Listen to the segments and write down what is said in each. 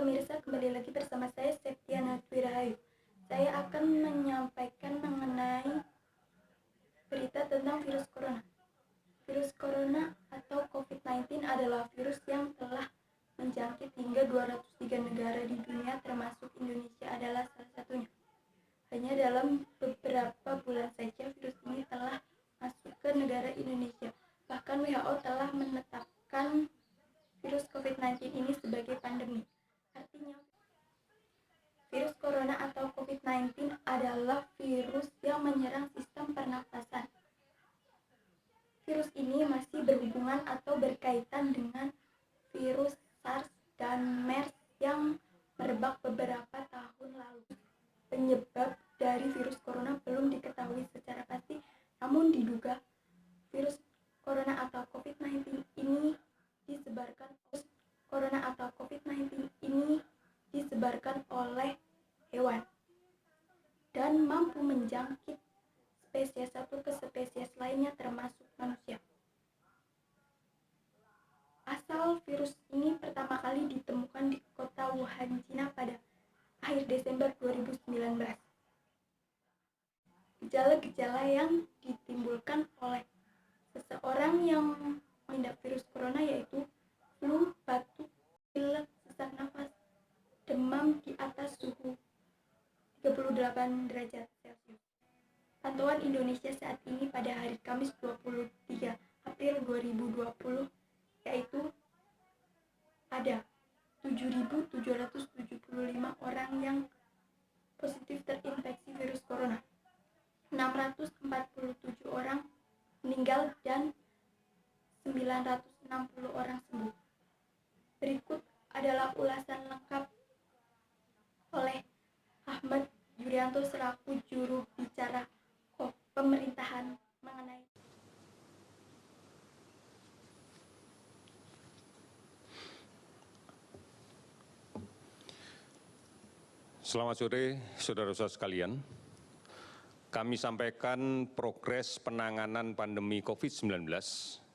pemirsa, kembali lagi bersama saya Septiana Twirahayu. Saya akan menyampaikan mengenai berita tentang virus corona. Virus corona atau COVID-19 adalah virus yang telah menjangkit hingga 203 negara di dunia, termasuk Indonesia adalah salah satunya. Hanya dalam beberapa bulan saja virus ini telah masuk ke negara Indonesia. Bahkan WHO telah menetapkan virus COVID-19 ini sebagai pandemi. Artinya, virus corona atau COVID-19 adalah virus yang menyerang sistem pernafasan. Virus ini masih berhubungan atau berkaitan dengan virus SARS dan MERS yang merebak beberapa tahun lalu. Penyebab dari virus corona belum diketahui secara pasti, namun diduga virus corona atau COVID-19 ini disebarkan oleh hewan dan mampu menjangkit spesies satu ke spesies lainnya termasuk manusia. Asal virus ini pertama kali ditemukan di kota Wuhan, Cina pada akhir Desember 2019. Gejala-gejala yang ditimbulkan oleh seseorang yang mengidap virus corona yaitu flu, batuk, pilek, sesak nafas, demam di atas suhu 38 derajat Celcius. Pantauan Indonesia saat ini pada hari Kamis 23 April 2020 yaitu ada 7.775 orang yang positif terinfeksi virus corona, 647 orang meninggal dan 960 orang sembuh. Berikut adalah ulasan lengkap oleh Ahmad Yuryanto selaku juru bicara pemerintahan mengenai Selamat sore, saudara-saudara sekalian. Kami sampaikan progres penanganan pandemi COVID-19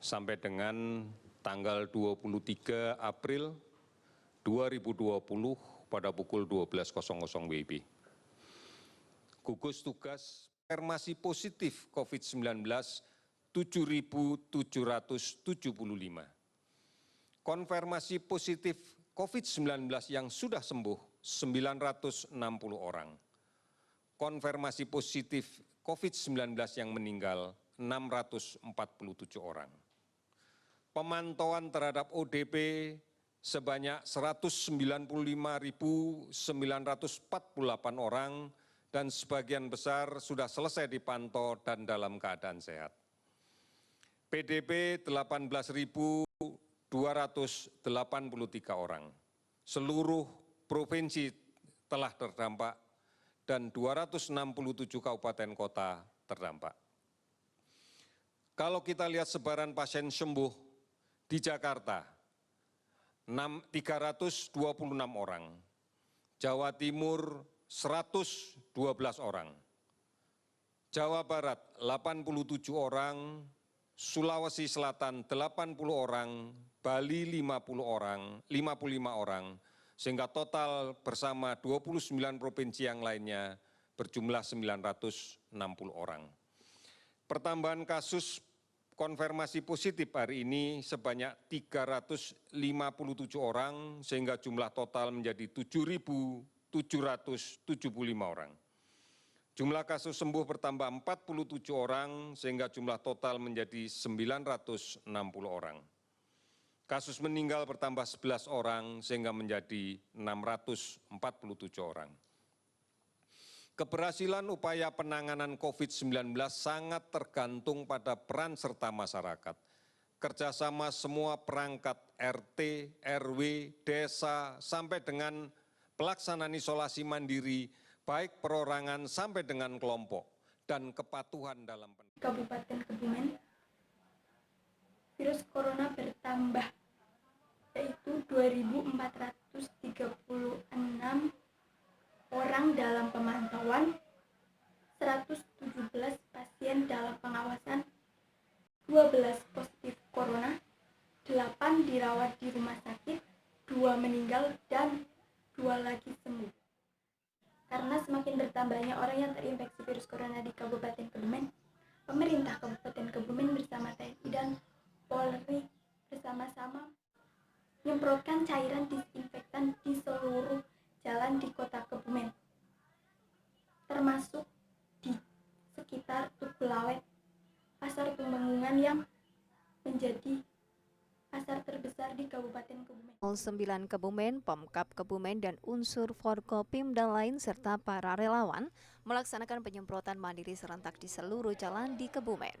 sampai dengan tanggal 23 April 2020 pada pukul 12.00 WIB. Gugus Tugas konfirmasi positif COVID-19 7.775. Konfirmasi positif COVID-19 yang sudah sembuh 960 orang. Konfirmasi positif COVID-19 yang meninggal 647 orang. Pemantauan terhadap ODP sebanyak 195.948 orang dan sebagian besar sudah selesai dipantau dan dalam keadaan sehat. PDP 18.283 orang. Seluruh provinsi telah terdampak dan 267 kabupaten kota terdampak. Kalau kita lihat sebaran pasien sembuh di Jakarta, 326 orang, Jawa Timur 112 orang, Jawa Barat 87 orang, Sulawesi Selatan 80 orang, Bali 55 orang, sehingga total bersama 29 provinsi yang lainnya berjumlah 960 orang. Pertambahan kasus konfirmasi positif hari ini sebanyak 357 orang, sehingga jumlah total menjadi 7.775 orang. Jumlah kasus sembuh bertambah 47 orang, sehingga jumlah total menjadi 960 orang. Kasus meninggal bertambah 11 orang sehingga menjadi 647 orang. Keberhasilan upaya penanganan COVID-19 sangat tergantung pada peran serta masyarakat. Kerjasama semua perangkat RT, RW, desa, sampai dengan pelaksanaan isolasi mandiri, baik perorangan sampai dengan kelompok, dan kepatuhan dalam Kabupaten Kebumen, virus corona bertambah yaitu 2.436 orang dalam pemantauan, 117 pasien dalam pengawasan, 12 positif corona, 8 dirawat di rumah sakit, 2 meninggal, dan 2 lagi sembuh. Karena semakin bertambahnya orang yang terinfeksi virus corona di Kabupaten Kebumen, pemerintah Kabupaten Kebumen bersama TNI dan Polri bersama-sama menyemprotkan cairan disinfektan di seluruh jalan di kota Kebumen, termasuk di sekitar Tugu Lawet, Pasar Tumenggungan yang menjadi pasar terbesar di Kabupaten Kebumen. 09 Kebumen, Pemkab Kebumen dan unsur Forkopimda lain serta para relawan melaksanakan penyemprotan mandiri serentak di seluruh jalan di Kebumen.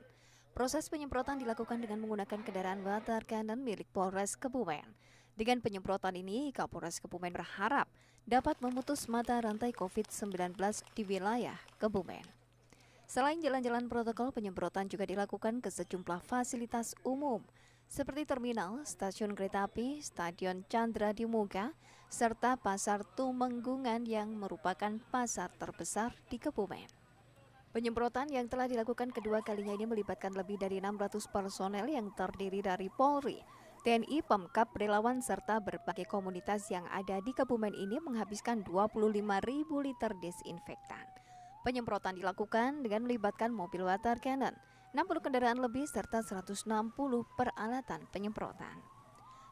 Proses penyemprotan dilakukan dengan menggunakan kendaraan water cannon milik Polres Kebumen. Dengan penyemprotan ini, Kapolres Kebumen berharap dapat memutus mata rantai COVID-19 di wilayah Kebumen. Selain jalan-jalan protokol, penyemprotan juga dilakukan ke sejumlah fasilitas umum seperti terminal, stasiun kereta api, Stadion Chandra di Muga, serta Pasar Tumenggungan yang merupakan pasar terbesar di Kebumen. Penyemprotan yang telah dilakukan kedua kalinya ini melibatkan lebih dari 600 personel yang terdiri dari Polri, TNI, Pemkab, relawan, serta berbagai komunitas yang ada di Kebumen ini menghabiskan 25.000 liter disinfektan. Penyemprotan dilakukan dengan melibatkan mobil water cannon, 60 kendaraan lebih serta 160 peralatan penyemprotan.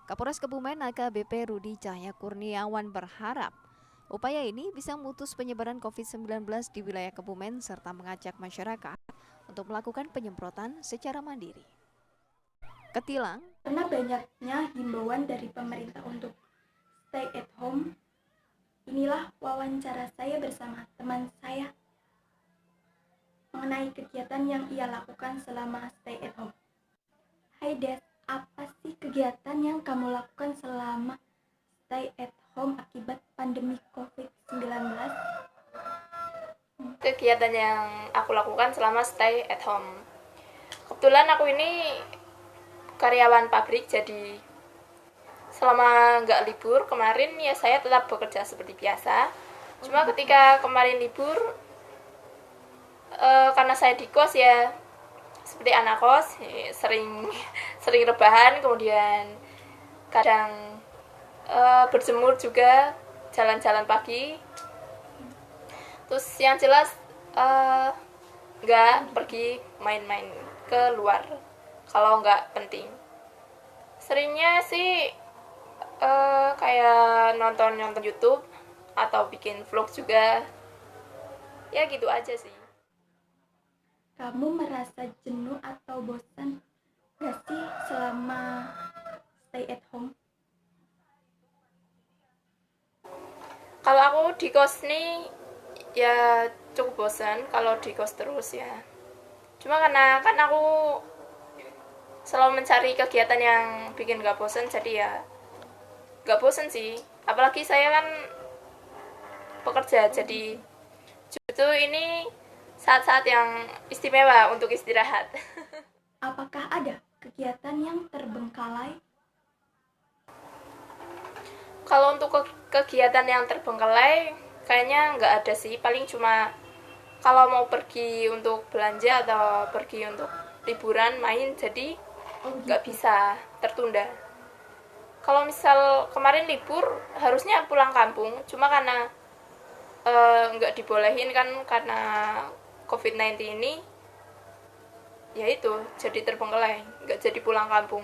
Kapolres Kebumen AKBP Rudi Cahya Kurniawan berharap upaya ini bisa memutus penyebaran COVID-19 di wilayah Kebumen serta mengajak masyarakat untuk melakukan penyemprotan secara mandiri. Ketilang, karena banyaknya himbauan dari pemerintah untuk stay at home, inilah wawancara saya bersama teman saya mengenai kegiatan yang ia lakukan selama stay at home. Hai Des, apa sih kegiatan yang kamu lakukan selama stay at home akibat pandemi COVID-19? Kegiatan yang aku lakukan selama stay at home. Kebetulan aku ini karyawan pabrik, jadi selama nggak libur kemarin ya saya tetap bekerja seperti biasa. Cuma ketika kemarin libur, karena saya di kos ya seperti anak kos, sering rebahan, kemudian kadang berjemur juga, jalan-jalan pagi. Terus yang jelas nggak pergi main-main ke luar kalau nggak penting. Seringnya sih kayak nonton YouTube atau bikin vlog juga, ya gitu aja sih. Kamu merasa jenuh atau bosan gak sih selama stay at home? Kalau aku di kos nih ya cukup bosan kalau di kos terus ya. Cuma karena kan aku selalu mencari kegiatan yang bikin gak bosan, jadi ya gak bosan sih. Apalagi saya kan bekerja, jadi justru ini saat-saat yang istimewa untuk istirahat. Apakah ada kegiatan yang terbengkalai? Kalau untuk kegiatan yang terbengkalai kayaknya nggak ada sih, paling cuma kalau mau pergi untuk belanja atau pergi untuk liburan main, jadi nggak bisa, tertunda. Kalau misal kemarin libur harusnya pulang kampung, cuma karena nggak dibolehin kan karena COVID-19 ini, ya itu jadi terbengkalai, nggak jadi pulang kampung.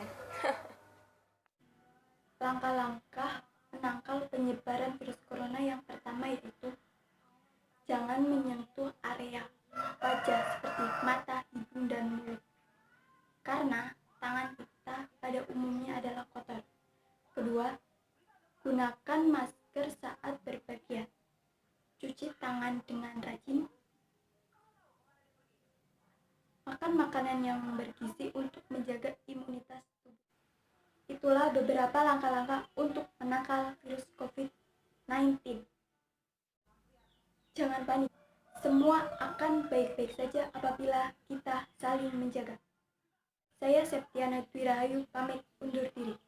Langkah-langkah menangkal penyebaran virus corona yang pertama yaitu jangan menyentuh area wajah seperti mata, hidung, dan mulut, karena tangan kita pada umumnya adalah kotor. Kedua, gunakan masker saat berpergian. Cuci tangan dengan rajin. Makan makanan yang bergizi untuk menjaga imunitas tubuh. Itulah beberapa langkah-langkah untuk menangkal virus COVID-19. Jangan panik, semua akan baik-baik saja apabila kita saling menjaga. Saya Septiana Dwi Rahayu pamit undur diri.